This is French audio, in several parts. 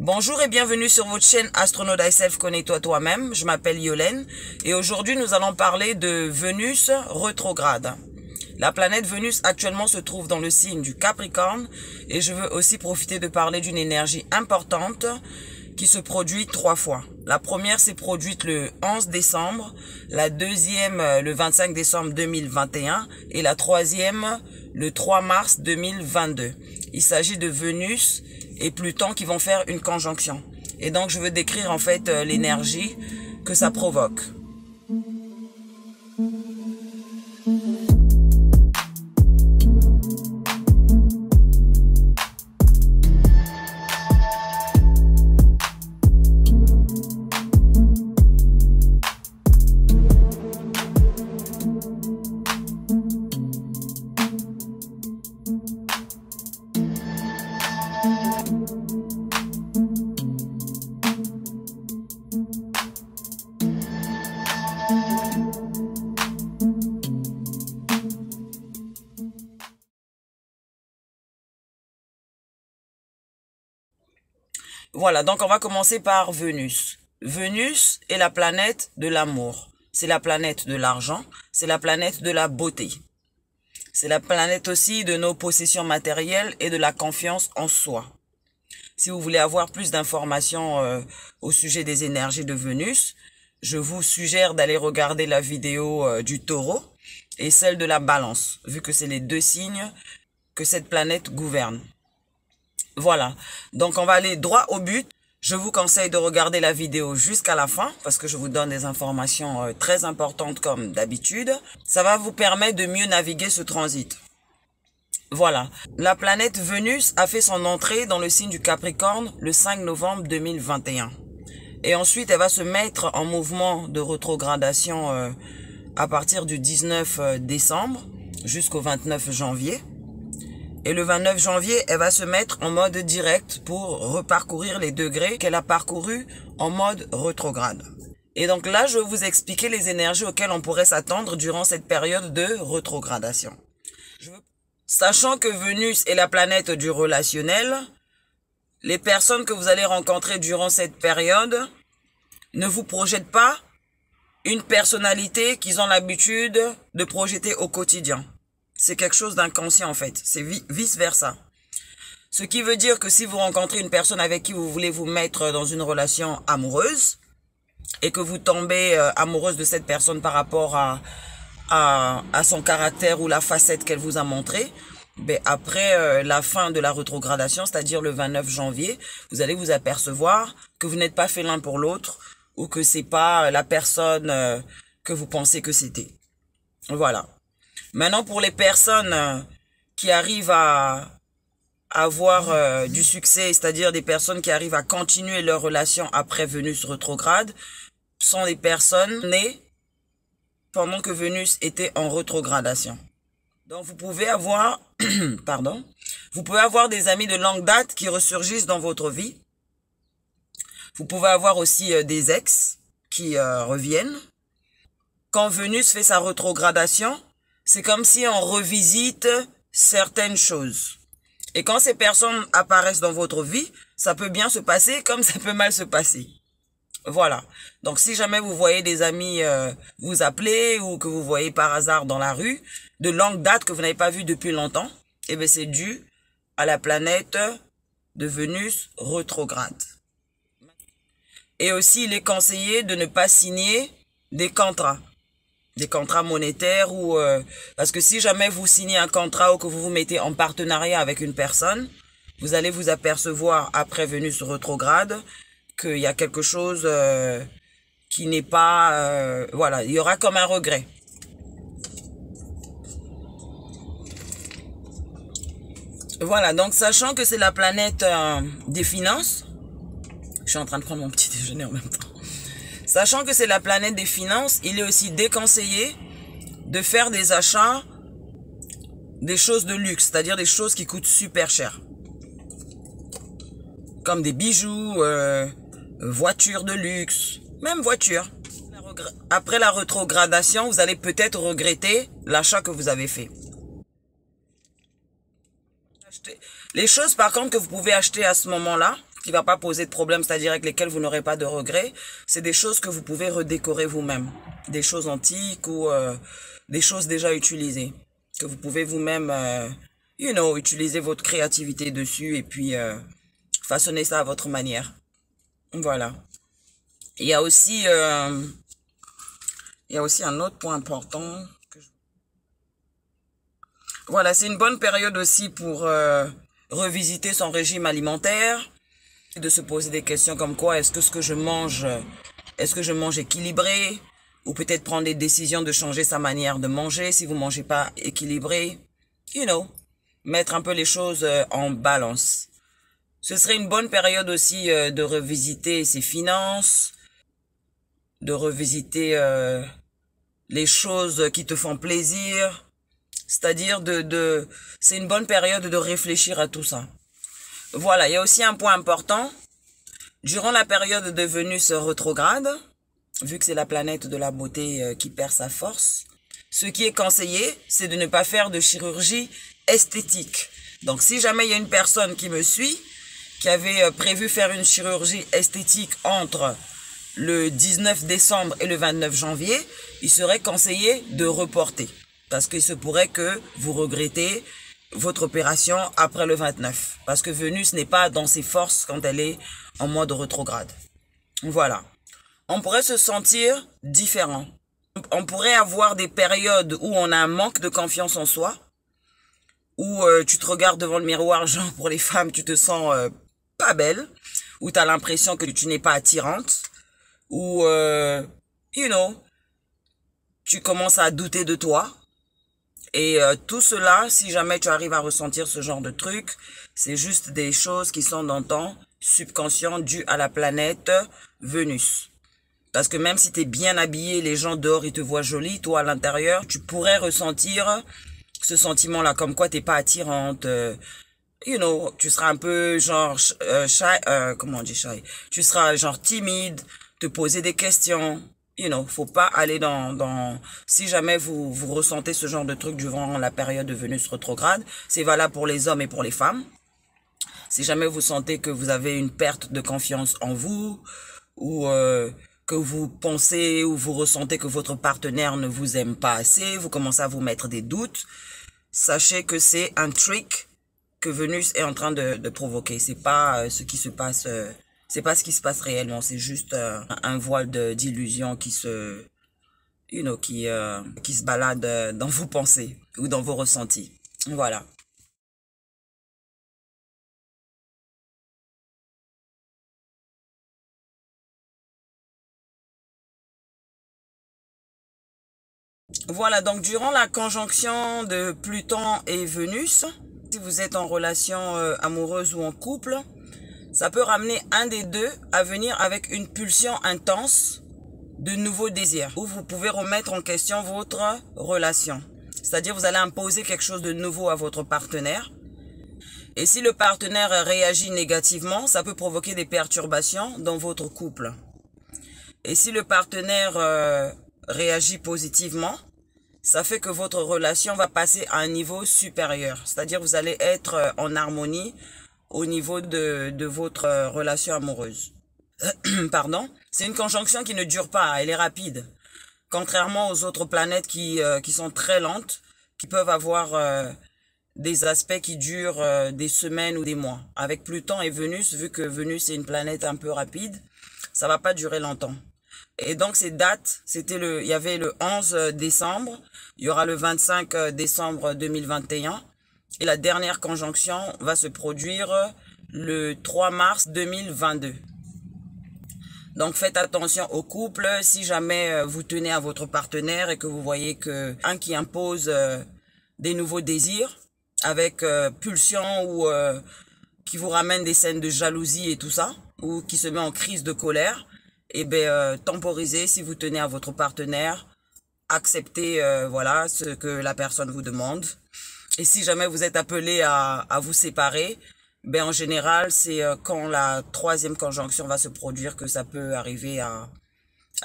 Bonjour et bienvenue sur votre chaîne Astronaut Thyself, connais-toi toi-même. Je m'appelle Yolène et aujourd'hui nous allons parler de Vénus rétrograde. La planète Vénus actuellement se trouve dans le signe du Capricorne et je veux aussi profiter de parler d'une énergie importante qui se produit 3 fois. La première s'est produite le 11 décembre, la deuxième le 25 décembre 2021 et la troisième le 3 mars 2022. Il s'agit de Vénus et Pluton qui vont faire une conjonction. Et donc je veux décrire en fait l'énergie que ça provoque. Voilà, donc on va commencer par Vénus. Vénus est la planète de l'amour. C'est la planète de l'argent. C'est la planète de la beauté. C'est la planète aussi de nos possessions matérielles et de la confiance en soi. Si vous voulez avoir plus d'informations au sujet des énergies de Vénus, je vous suggère d'aller regarder la vidéo du Taureau et celle de la Balance, vu que c'est les deux signes que cette planète gouverne. Voilà, donc on va aller droit au but. Je vous conseille de regarder la vidéo jusqu'à la fin parce que je vous donne des informations très importantes comme d'habitude. Ça va vous permettre de mieux naviguer ce transit. Voilà, la planète Vénus a fait son entrée dans le signe du Capricorne le 5 novembre 2021. Et ensuite, elle va se mettre en mouvement de rétrogradation à partir du 19 décembre jusqu'au 29 janvier. Et le 29 janvier, elle va se mettre en mode direct pour reparcourir les degrés qu'elle a parcourus en mode rétrograde. Et donc là, je vais vous expliquer les énergies auxquelles on pourrait s'attendre durant cette période de rétrogradation. Sachant que Vénus est la planète du relationnel, les personnes que vous allez rencontrer durant cette période ne vous projettent pas une personnalité qu'ils ont l'habitude de projeter au quotidien. C'est quelque chose d'inconscient en fait, c'est vice versa. Ce qui veut dire que si vous rencontrez une personne avec qui vous voulez vous mettre dans une relation amoureuse et que vous tombez amoureuse de cette personne par rapport à son caractère ou la facette qu'elle vous a montrée, ben après la fin de la rétrogradation, c'est-à-dire le 29 janvier, vous allez vous apercevoir que vous n'êtes pas fait l'un pour l'autre ou que c'est pas la personne que vous pensez que c'était. Voilà. Maintenant, pour les personnes qui arrivent à avoir du succès, c'est-à-dire des personnes qui arrivent à continuer leur relation après Vénus rétrograde, sont des personnes nées pendant que Vénus était en rétrogradation. Donc, vous pouvez avoir, vous pouvez avoir des amis de longue date qui ressurgissent dans votre vie. Vous pouvez avoir aussi des ex qui reviennent. Quand Vénus fait sa rétrogradation, c'est comme si on revisite certaines choses. Et quand ces personnes apparaissent dans votre vie, ça peut bien se passer comme ça peut mal se passer. Voilà. Donc si jamais vous voyez des amis vous appeler ou que vous voyez par hasard dans la rue, de longue date que vous n'avez pas vu depuis longtemps, eh bien c'est dû à la planète de Vénus rétrograde. Et aussi il est conseillé de ne pas signer des contrats monétaires ou parce que si jamais vous signez un contrat ou que vous vous mettez en partenariat avec une personne, vous allez vous apercevoir après Vénus rétrograde qu'il y a quelque chose qui n'est pas voilà, il y aura comme un regret. Voilà, donc sachant que c'est la planète des finances, je suis en train de prendre mon petit déjeuner en même temps. Sachant que c'est la planète des finances, il est aussi déconseillé de faire des achats, des choses de luxe, c'est-à-dire des choses qui coûtent super cher. Comme des bijoux, voitures de luxe, même voitures. Après la rétrogradation, vous allez peut-être regretter l'achat que vous avez fait. Les choses par contre que vous pouvez acheter à ce moment-là, qui va pas poser de problème, c'est-à-dire avec lesquelles vous n'aurez pas de regrets. C'est des choses que vous pouvez redécorer vous-même. Des choses antiques ou des choses déjà utilisées. Que vous pouvez vous-même, utiliser votre créativité dessus et puis façonner ça à votre manière. Voilà. Il y a aussi, un autre point important. Voilà, c'est une bonne période aussi pour revisiter son régime alimentaire, de se poser des questions comme quoi est-ce que je mange équilibré, ou peut-être prendre des décisions de changer sa manière de manger si vous mangez pas équilibré, mettre un peu les choses en balance. Ce serait une bonne période aussi de revisiter ses finances, de revisiter les choses qui te font plaisir, c'est-à-dire c'est une bonne période de réfléchir à tout ça. Voilà, il y a aussi un point important. Durant la période de Vénus rétrograde, vu que c'est la planète de la beauté qui perd sa force, ce qui est conseillé, c'est de ne pas faire de chirurgie esthétique. Donc, si jamais il y a une personne qui me suit, qui avait prévu faire une chirurgie esthétique entre le 19 décembre et le 29 janvier, il serait conseillé de reporter. Parce qu'il se pourrait que vous regrettez votre opération après le 29. Parce que Vénus n'est pas dans ses forces quand elle est en mode rétrograde. Voilà. On pourrait se sentir différent. On pourrait avoir des périodes où on a un manque de confiance en soi. Où tu te regardes devant le miroir, genre pour les femmes, tu te sens pas belle. Où tu as l'impression que tu n'es pas attirante. Où, tu commences à douter de toi. Et tout cela, si jamais tu arrives à ressentir ce genre de truc, c'est juste des choses qui sont dans ton subconscient dues à la planète Vénus. Parce que même si tu es bien habillé, les gens dehors, ils te voient jolie, toi à l'intérieur, tu pourrais ressentir ce sentiment-là, comme quoi t'es pas attirante. Tu seras un peu genre shy, comment on dit shy? Tu seras genre timide, te poser des questions. Faut pas aller si jamais vous ressentez ce genre de truc durant la période de Vénus rétrograde, c'est valable pour les hommes et pour les femmes. Si jamais vous sentez que vous avez une perte de confiance en vous, ou que vous pensez ou vous ressentez que votre partenaire ne vous aime pas assez, vous commencez à vous mettre des doutes, sachez que c'est un trick que Vénus est en train de provoquer. C'est pas ce qui se passe. C'est pas ce qui se passe réellement, c'est juste un voile d'illusion qui se balade dans vos pensées ou dans vos ressentis. Voilà. Voilà, donc durant la conjonction de Pluton et Vénus, si vous êtes en relation amoureuse ou en couple, ça peut ramener un des deux à venir avec une pulsion intense de nouveaux désirs, où vous pouvez remettre en question votre relation. C'est-à-dire vous allez imposer quelque chose de nouveau à votre partenaire. Et si le partenaire réagit négativement, ça peut provoquer des perturbations dans votre couple. Et si le partenaire réagit positivement, ça fait que votre relation va passer à un niveau supérieur. C'est-à-dire vous allez être en harmonie au niveau de votre relation amoureuse. Pardon. C'est une conjonction qui ne dure pas, elle est rapide. Contrairement aux autres planètes qui sont très lentes, qui peuvent avoir des aspects qui durent des semaines ou des mois. Avec Pluton et Vénus, vu que Vénus est une planète un peu rapide, ça va pas durer longtemps. Et donc ces dates, il y avait le 11 décembre, il y aura le 25 décembre 2021, et la dernière conjonction va se produire le 3 mars 2022. Donc faites attention au couple, si jamais vous tenez à votre partenaire et que vous voyez que un qui impose des nouveaux désirs avec pulsion ou qui vous ramène des scènes de jalousie et tout ça, ou qui se met en crise de colère, et temporisez si vous tenez à votre partenaire, acceptez voilà ce que la personne vous demande. Et si jamais vous êtes appelé à vous séparer, en général, c'est quand la troisième conjonction va se produire que ça peut arriver à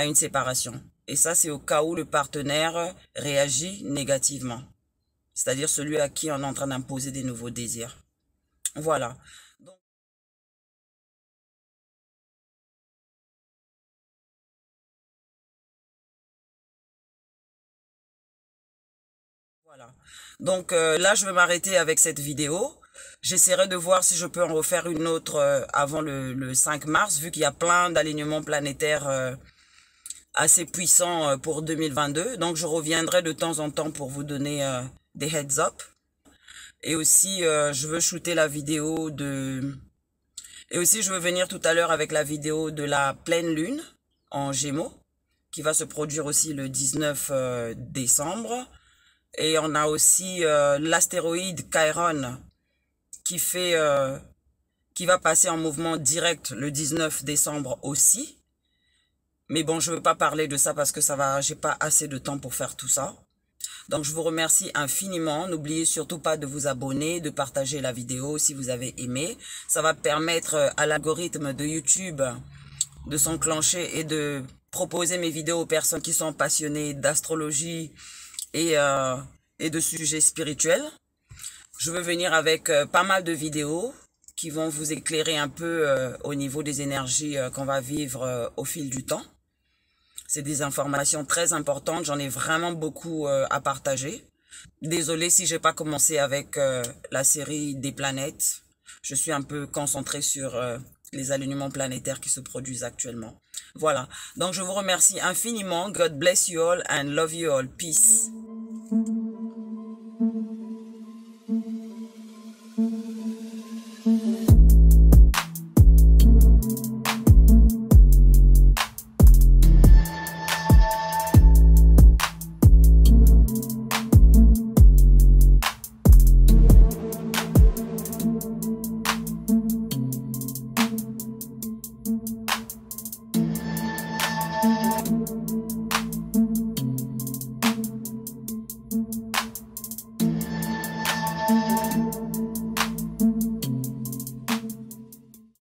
une séparation. Et ça, c'est au cas où le partenaire réagit négativement. C'est-à-dire celui à qui on est en train d'imposer des nouveaux désirs. Voilà. Voilà. Donc là, je vais m'arrêter avec cette vidéo. J'essaierai de voir si je peux en refaire une autre avant le 5 mars, vu qu'il y a plein d'alignements planétaires assez puissants pour 2022. Donc je reviendrai de temps en temps pour vous donner des heads up. Et aussi, je veux shooter la vidéo de... Et aussi, je veux venir tout à l'heure avec la vidéo de la pleine lune en Gémeaux, qui va se produire aussi le 19 décembre. Et on a aussi l'astéroïde Chiron qui va passer en mouvement direct le 19 décembre aussi. Mais bon, je ne veux pas parler de ça parce que j'ai pas assez de temps pour faire tout ça. Donc, je vous remercie infiniment. N'oubliez surtout pas de vous abonner, de partager la vidéo si vous avez aimé. Ça va permettre à l'algorithme de YouTube de s'enclencher et de proposer mes vidéos aux personnes qui sont passionnées d'astrologie et de sujets spirituels. Je veux venir avec pas mal de vidéos qui vont vous éclairer un peu au niveau des énergies qu'on va vivre au fil du temps. C'est des informations très importantes, j'en ai vraiment beaucoup à partager. Désolée si j'ai pas commencé avec la série des planètes. Je suis un peu concentrée sur les alignements planétaires qui se produisent actuellement. Voilà, donc je vous remercie infiniment. God bless you all and love you all. Peace.